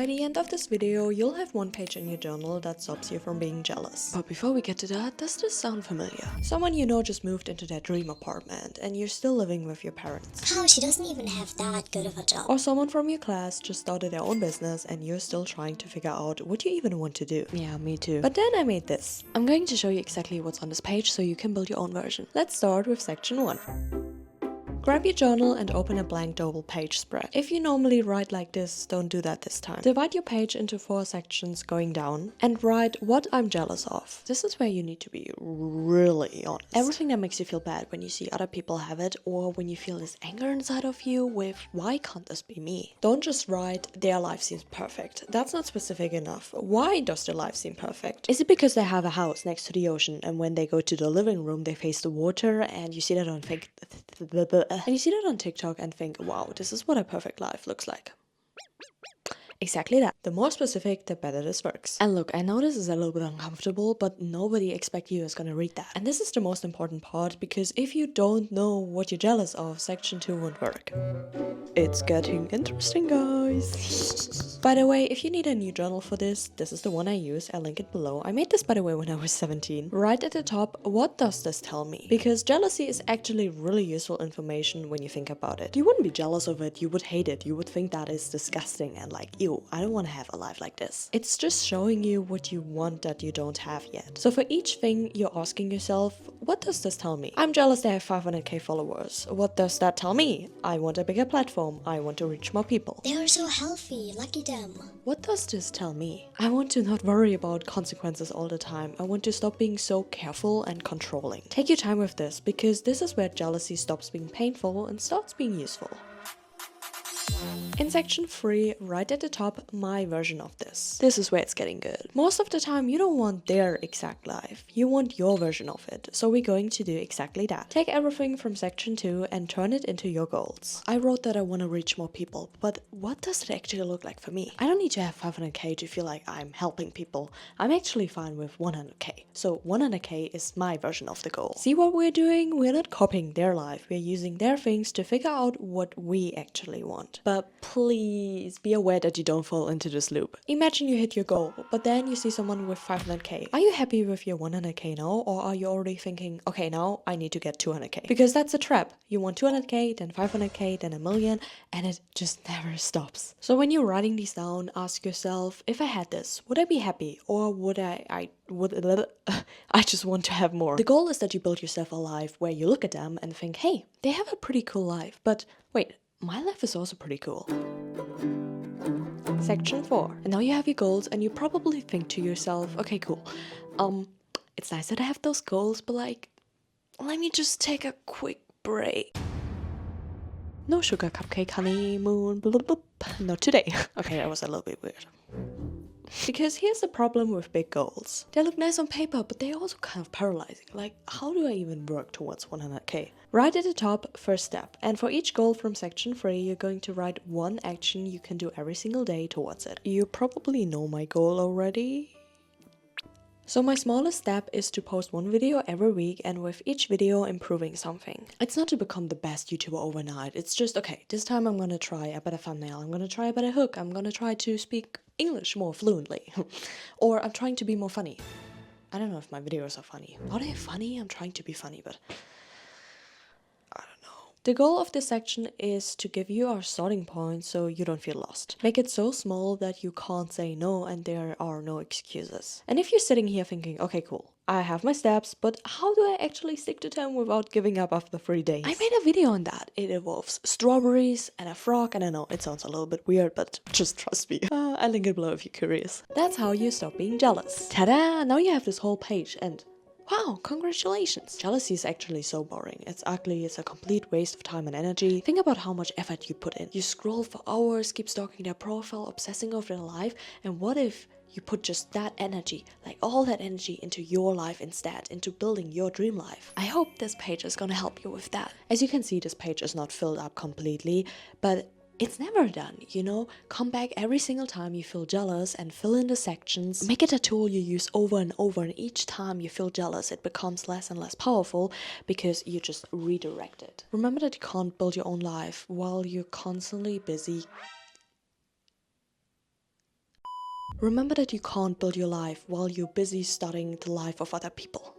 By the end of this video, you'll have one page in your journal that stops you from being jealous. But before we get to that, does this sound familiar? Someone you know just moved into their dream apartment and you're still living with your parents. How? She doesn't even have that good of a job. Or someone from your class just started their own business and you're still trying to figure out what you even want to do. Yeah, me too. But then I made this. I'm going to show you exactly what's on this page so you can build your own version. Let's start with section 1. Grab your journal and open a blank double page spread. If you normally write like this, don't do that this time. Divide your page into 4 sections going down and write what I'm jealous of. This is where you need to be really honest. Everything that makes you feel bad when you see other people have it, or when you feel this anger inside of you with why can't this be me? Don't just write their life seems perfect. That's not specific enough. Why does their life seem perfect? Is it because they have a house next to the ocean and when they go to the living room they face the water and you see that on TikTok and think, wow, this is what a perfect life looks like. Exactly that. The more specific, the better this works. And look, I know this is a little bit uncomfortable, but nobody expect you is gonna read that. And this is the most important part, because if you don't know what you're jealous of, section 2 won't work. It's getting interesting, guys. By the way, if you need a new journal for this is the one I use. I'll link it below. I made this, by the way, when I was 17. Right at the top, what does this tell me? Because jealousy is actually really useful information when you think about it. You wouldn't be jealous of it, you would hate it, you would think that is disgusting and like, ew, I don't want to have a life like this. It's just showing you what you want that you don't have yet. So for each thing, you're asking yourself, what does this tell me? I'm jealous they have 500k followers. What does that tell me? I want a bigger platform. I want to reach more people. They are so healthy, lucky them. What does this tell me? I want to not worry about consequences all the time. I want to stop being so careful and controlling. Take your time with this, because this is where jealousy stops being painful and starts being useful. In section 3, right at the top, my version of this. This is where it's getting good. Most of the time, you don't want their exact life. You want your version of it. So we're going to do exactly that. Take everything from section 2 and turn it into your goals. I wrote that I want to reach more people, but what does it actually look like for me? I don't need to have 500k to feel like I'm helping people. I'm actually fine with 100k. So 100k is my version of the goal. See what we're doing? We're not copying their life. We're using their things to figure out what we actually want. But please be aware that you don't fall into this loop. Imagine you hit your goal, but then you see someone with 500k. Are you happy with your 100k now, or are you already thinking, okay, now I need to get 200k? Because that's a trap. You want 200k, then 500k, then a million, and it just never stops. So when you're writing these down, ask yourself, if I had this, would I be happy, or would I just want to have more? The goal is that you build yourself a life where you look at them and think, hey, they have a pretty cool life, but wait, my life is also pretty cool. Section 4. And now you have your goals and you probably think to yourself, okay, cool. It's nice that I have those goals, but like, let me just take a quick break. No sugar cupcake honeymoon, blah, blah, blah. Not today. Okay, that was a little bit weird. Because here's the problem with big goals. They look nice on paper, but they're also kind of paralyzing. Like, how do I even work towards 100k? Right at the top, first step. And for each goal from section 3, you're going to write one action you can do every single day towards it. You probably know my goal already. So my smallest step is to post one video every week, and with each video improving something. It's not to become the best YouTuber overnight. It's just, okay, this time I'm gonna try a better thumbnail. I'm gonna try a better hook. I'm gonna try to speak English more fluently. Or I'm trying to be more funny. I don't know if my videos are funny. Are they funny? I'm trying to be funny, but I don't know. The goal of this section is to give you our starting point so you don't feel lost. Make it so small that you can't say no and there are no excuses. And if you're sitting here thinking, okay, cool, I have my steps, but how do I actually stick to them without giving up after 3 days? I made a video on that. It involves strawberries and a frog, and I know it sounds a little bit weird, but just trust me. I'll link it below if you're curious. That's how you stop being jealous. Ta-da! Now you have this whole page, and wow, congratulations! Jealousy is actually so boring. It's ugly, it's a complete waste of time and energy. Think about how much effort you put in. You scroll for hours, keep stalking their profile, obsessing over their life, and what if you put just that energy, like all that energy, into your life instead, into building your dream life? I hope this page is gonna help you with that. As you can see, this page is not filled up completely, but it's never done, you know? Come back every single time you feel jealous and fill in the sections. Make it a tool you use over and over, and each time you feel jealous, it becomes less and less powerful because you just redirect it. Remember that you can't build your own life while you're constantly busy Remember that you can't build your life while you're busy studying the life of other people.